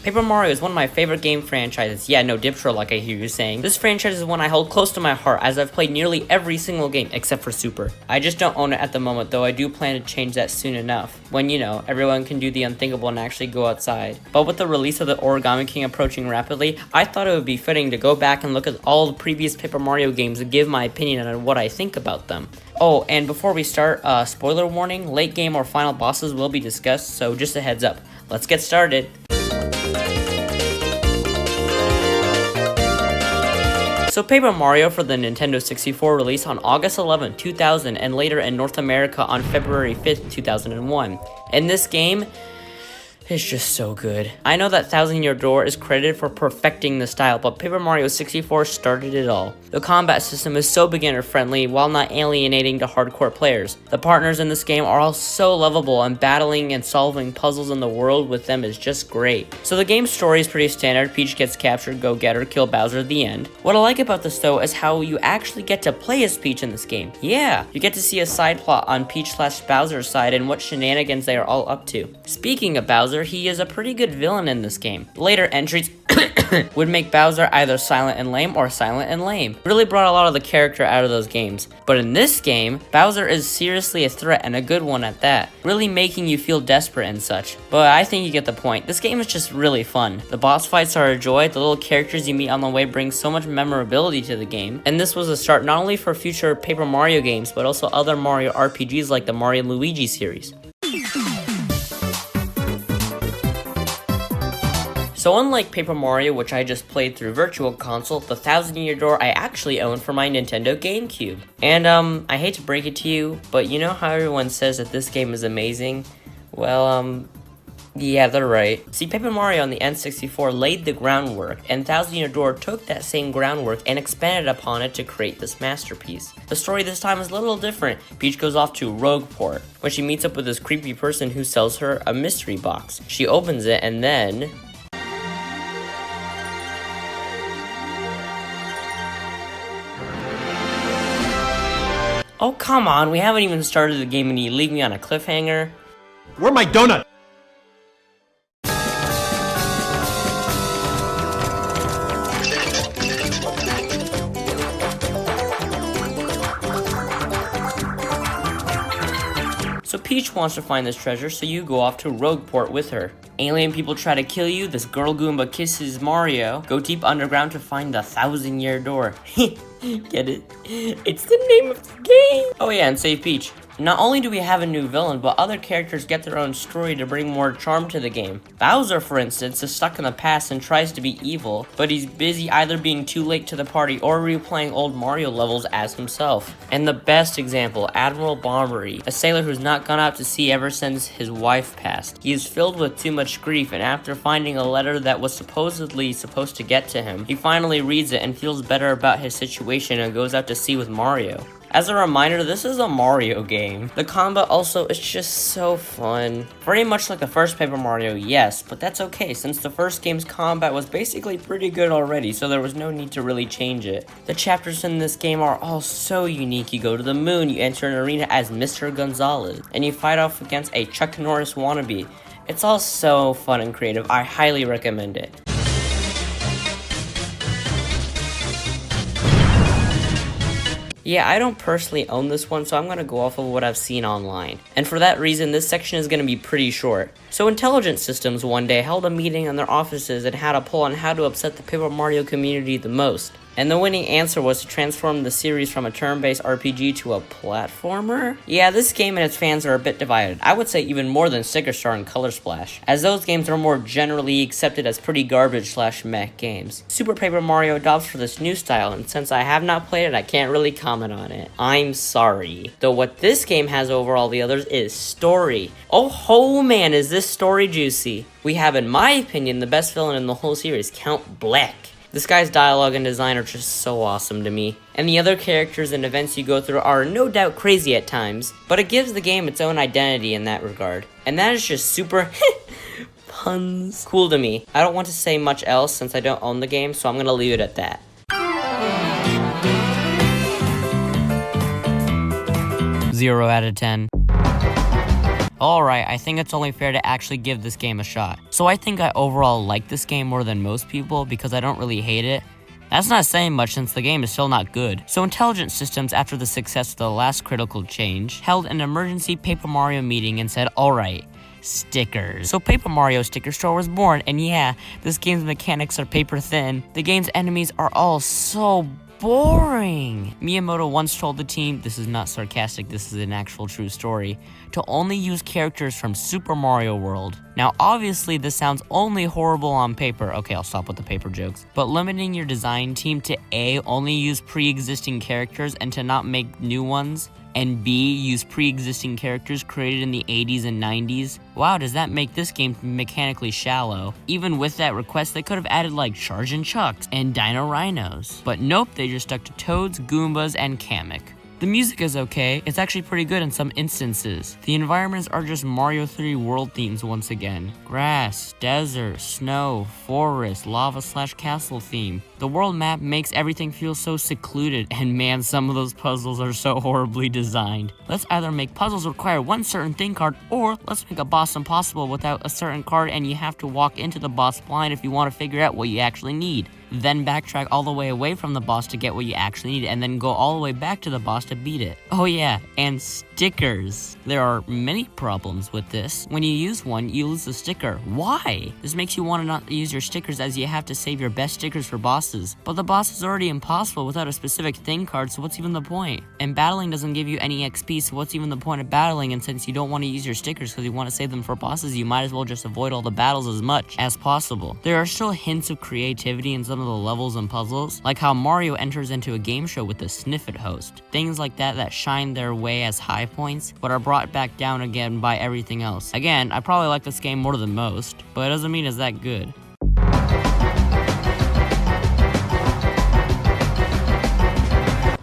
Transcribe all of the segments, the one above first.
Paper Mario is one of my favorite game franchises. Yeah, no diptro like I hear you saying. This franchise is one I hold close to my heart as I've played nearly every single game except for Super. I just don't own it at the moment, though I do plan to change that soon enough. When, you know, everyone can do the unthinkable and actually go outside. But with the release of the Origami King approaching rapidly, I thought it would be fitting to go back and look at all the previous Paper Mario games and give my opinion on what I think about them. Oh, and before we start, spoiler warning, late game or final bosses will be discussed, so just a heads up. Let's get started. So Paper Mario for the Nintendo 64 released on August 11, 2000 and later in North America on February 5th, 2001. In this game, it's just so good. I know that Thousand Year Door is credited for perfecting the style, but Paper Mario 64 started it all. The combat system is so beginner friendly while not alienating to hardcore players. The partners in this game are all so lovable, and battling and solving puzzles in the world with them is just great. So the game's story is pretty standard. Peach gets captured, go get her, kill Bowser at the end. What I like about this though is how you actually get to play as Peach in this game. Yeah, you get to see a side plot on Peach/Bowser's side and what shenanigans they are all up to. Speaking of Bowser, he is a pretty good villain in this game. Later entries would make Bowser either silent and lame or silent and lame. Really brought a lot of the character out of those games. But in this game, Bowser is seriously a threat and a good one at that. Really making you feel desperate and such. But I think you get the point. This game is just really fun. The boss fights are a joy. The little characters you meet on the way bring so much memorability to the game. And this was a start not only for future Paper Mario games, but also other Mario RPGs like the Mario Luigi series. So unlike Paper Mario, which I just played through Virtual Console, the Thousand Year Door I actually own for my Nintendo GameCube. And I hate to break it to you, but you know how everyone says that this game is amazing? Well, yeah, they're right. See, Paper Mario on the N64 laid the groundwork, and Thousand Year Door took that same groundwork and expanded upon it to create this masterpiece. The story this time is a little different. Peach goes off to Rogueport, where she meets up with this creepy person who sells her a mystery box. She opens it, and then oh, come on, we haven't even started the game and you leave me on a cliffhanger. Where my donut? So Peach wants to find this treasure, so you go off to Rogueport with her. Alien people try to kill you, this girl Goomba kisses Mario. Go deep underground to find the Thousand Year Door. Get it? It's the name of the game! Oh yeah, and save Peach. Not only do we have a new villain, but other characters get their own story to bring more charm to the game. Bowser, for instance, is stuck in the past and tries to be evil, but he's busy either being too late to the party or replaying old Mario levels as himself. And the best example, Admiral Bombery, a sailor who's not gone out to sea ever since his wife passed. He is filled with too much grief, and after finding a letter that was supposedly supposed to get to him, he finally reads it and feels better about his situation and goes out to sea with Mario. As a reminder, this is a Mario game. The combat also is just so fun. Very much like the first Paper Mario, yes, but that's okay since the first game's combat was basically pretty good already, so there was no need to really change it. The chapters in this game are all so unique. You go to the moon, you enter an arena as Mr. Gonzalez, and you fight off against a Chuck Norris wannabe. It's all so fun and creative. I highly recommend it. Yeah, I don't personally own this one, so I'm going to go off of what I've seen online. And for that reason, this section is going to be pretty short. So Intelligent Systems one day held a meeting in their offices and had a poll on how to upset the Paper Mario community the most. And the winning answer was to transform the series from a turn-based RPG to a platformer? Yeah, this game and its fans are a bit divided. I would say even more than Sticker Star and Color Splash, as those games are more generally accepted as pretty garbage/meh games. Super Paper Mario adopts for this new style, and since I have not played it, I can't really comment on it. I'm sorry. Though what this game has over all the others is story. Oh man, is this story juicy. We have, in my opinion, the best villain in the whole series, Count Bleck. This guy's dialogue and design are just so awesome to me. And the other characters and events you go through are no doubt crazy at times, but it gives the game its own identity in that regard. And that is just super puns cool to me. I don't want to say much else since I don't own the game, so I'm gonna leave it at that. 0 out of 10. Alright, I think it's only fair to actually give this game a shot. So I think I overall like this game more than most people because I don't really hate it. That's not saying much since the game is still not good. So Intelligent Systems, after the success of the last critical change, held an emergency Paper Mario meeting and said, alright, stickers. So Paper Mario Sticker Store was born, and yeah, this game's mechanics are paper thin. The game's enemies are all so boring. Miyamoto once told the team, this is not sarcastic, this is an actual true story, to only use characters from Super Mario World. Now obviously this sounds only horrible on paper, okay I'll stop with the paper jokes, but limiting your design team to A, only use pre-existing characters and to not make new ones, and B, use pre-existing characters created in the 80s and 90s. Wow, does that make this game mechanically shallow? Even with that request, they could have added like Chargin' Chucks and Dino Rhinos. But nope, they just stuck to Toads, Goombas, and Kamek. The music is okay, it's actually pretty good in some instances. The environments are just Mario 3 world themes once again. Grass, desert, snow, forest, lava/castle theme. The world map makes everything feel so secluded, and man, some of those puzzles are so horribly designed. Let's either make puzzles require one certain thing card, or let's make a boss impossible without a certain card and you have to walk into the boss blind if you want to figure out what you actually need. Then backtrack all the way away from the boss to get what you actually need, and then go all the way back to the boss to beat it. Oh yeah, and stickers. There are many problems with this. When you use one, you lose the sticker. Why? This makes you want to not use your stickers as you have to save your best stickers for bosses. But the boss is already impossible without a specific thing card, so what's even the point? And battling doesn't give you any XP, so what's even the point of battling? And since you don't want to use your stickers because you want to save them for bosses, you might as well just avoid all the battles as much as possible. There are still hints of creativity in some of the levels and puzzles, like how Mario enters into a game show with the Sniff It host. Things like that shine their way as high points, but are brought back down again by everything else. Again, I probably like this game more than most, but it doesn't mean it's that good.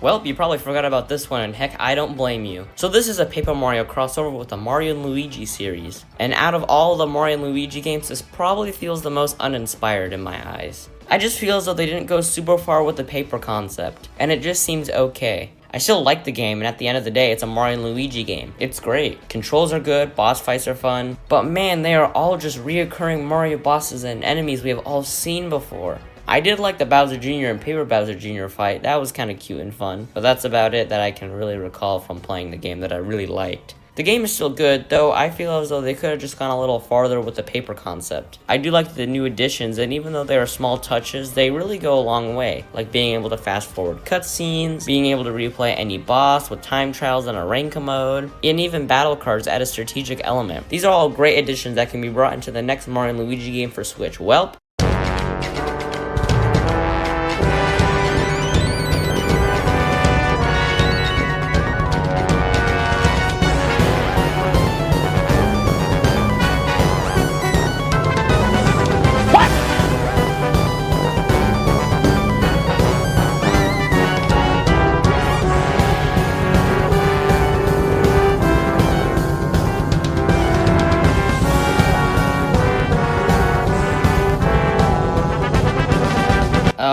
Well, you probably forgot about this one, and heck, I don't blame you. So this is a Paper Mario crossover with the Mario and Luigi series. And out of all the Mario and Luigi games, this probably feels the most uninspired in my eyes. I just feel as though they didn't go super far with the paper concept, and it just seems okay. I still like the game, and at the end of the day, it's a Mario and Luigi game. It's great. Controls are good, boss fights are fun, but man, they are all just reoccurring Mario bosses and enemies we have all seen before. I did like the Bowser Jr. and Paper Bowser Jr. fight. That was kind of cute and fun, but that's about it that I can really recall from playing the game that I really liked. The game is still good, though I feel as though they could have just gone a little farther with the paper concept. I do like the new additions, and even though they are small touches, they really go a long way, like being able to fast forward cutscenes, being able to replay any boss with time trials and a rank mode, and even battle cards add a strategic element. These are all great additions that can be brought into the next Mario and Luigi game for Switch. Welp.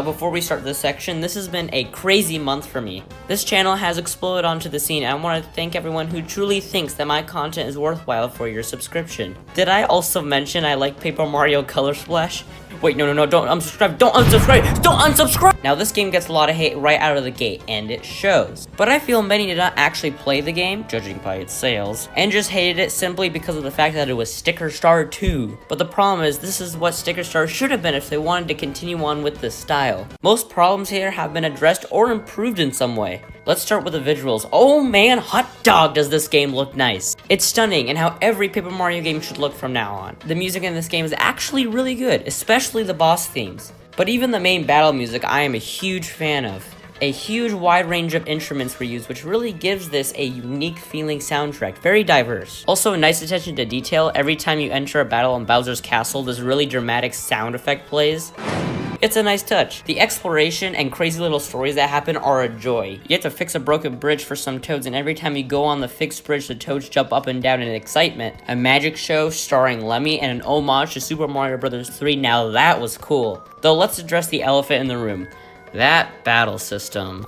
Before we start this section, this has been a crazy month for me. This channel has exploded onto the scene, and I want to thank everyone who truly thinks that my content is worthwhile for your subscription. Did I also mention I like Paper Mario Color Splash? Wait, no, don't unsubscribe, don't unsubscribe! Now this game gets a lot of hate right out of the gate, and it shows. But I feel many did not actually play the game, judging by its sales, and just hated it simply because of the fact that it was Sticker Star 2. But the problem is, this is what Sticker Star should have been if they wanted to continue on with this style. Most problems here have been addressed or improved in some way. Let's start with the visuals. Oh man, hot dog does this game look nice. It's stunning and how every Paper Mario game should look from now on. The music in this game is actually really good, especially the boss themes. But even the main battle music I am a huge fan of. A huge wide range of instruments were used, which really gives this a unique feeling soundtrack, very diverse. Also, nice attention to detail. Every time you enter a battle in Bowser's Castle, this really dramatic sound effect plays. It's a nice touch. The exploration and crazy little stories that happen are a joy. You have to fix a broken bridge for some Toads, and every time you go on the fixed bridge, the Toads jump up and down in excitement. A magic show starring Lemmy and an homage to Super Mario Bros. 3, now that was cool. Though let's address the elephant in the room. That battle system.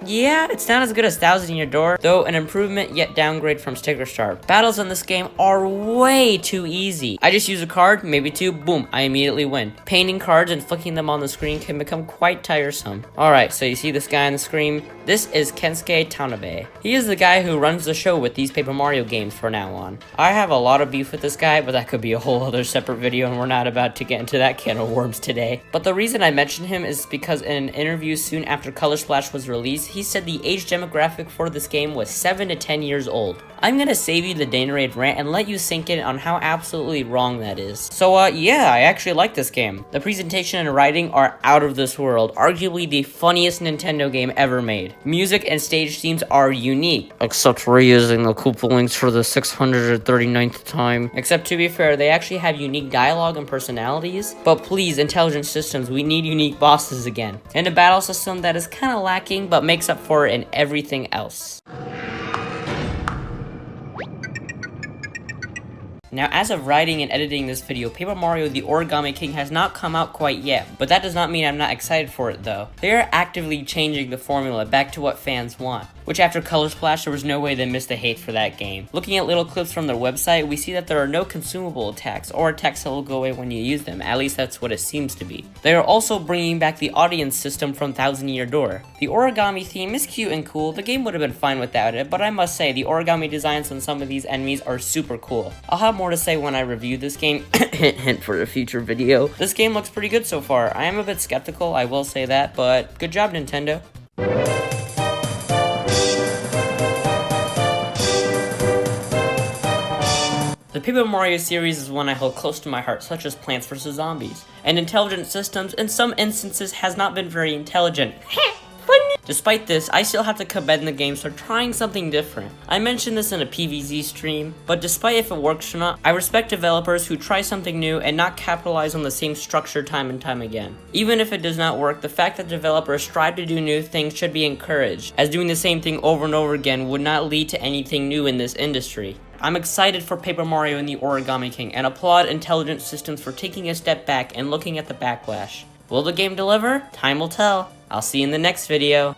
Yeah, it's not as good as Thousand Year Door, though an improvement yet downgrade from Sticker Star. Battles in this game are way too easy. I just use a card, maybe two, boom, I immediately win. Painting cards and flicking them on the screen can become quite tiresome. Alright, so you see this guy on the screen? This is Kensuke Tanabe. He is the guy who runs the show with these Paper Mario games from now on. I have a lot of beef with this guy, but that could be a whole other separate video, and we're not about to get into that can of worms today. But the reason I mention him is because in an interview soon after Color Splash was released, he said the age demographic for this game was 7 to 10 years old. I'm gonna save you the Danerade rant and let you sink in on how absolutely wrong that is. So yeah, I actually like this game. The presentation and writing are out of this world, arguably the funniest Nintendo game ever made. Music and stage themes are unique, except reusing the Koopa Links for the 639th time. Except to be fair, they actually have unique dialogue and personalities, but please, Intelligent Systems, we need unique bosses again. And a battle system that is kinda lacking, but makes up for it in everything else. Now, as of writing and editing this video, Paper Mario The Origami King has not come out quite yet, but that does not mean I'm not excited for it though. They are actively changing the formula back to what fans want, which after Color Splash, there was no way they missed the hate for that game. Looking at little clips from their website, we see that there are no consumable attacks, or attacks that will go away when you use them, at least that's what it seems to be. They are also bringing back the audience system from Thousand Year Door. The origami theme is cute and cool, the game would have been fine without it, but I must say, the origami designs on some of these enemies are super cool. I'll have more to say when I review this game, hint hint for a future video. This game looks pretty good so far. I am a bit skeptical, I will say that, but good job, Nintendo. The Paper Mario series is one I hold close to my heart, such as Plants vs. Zombies. And Intelligent Systems, in some instances, has not been very intelligent. Despite this, I still have to commend the games for trying something different. I mentioned this in a PVZ stream, but despite if it works or not, I respect developers who try something new and not capitalize on the same structure time and time again. Even if it does not work, the fact that developers strive to do new things should be encouraged, as doing the same thing over and over again would not lead to anything new in this industry. I'm excited for Paper Mario and the Origami King, and applaud Intelligent Systems for taking a step back and looking at the backlash. Will the game deliver? Time will tell. I'll see you in the next video.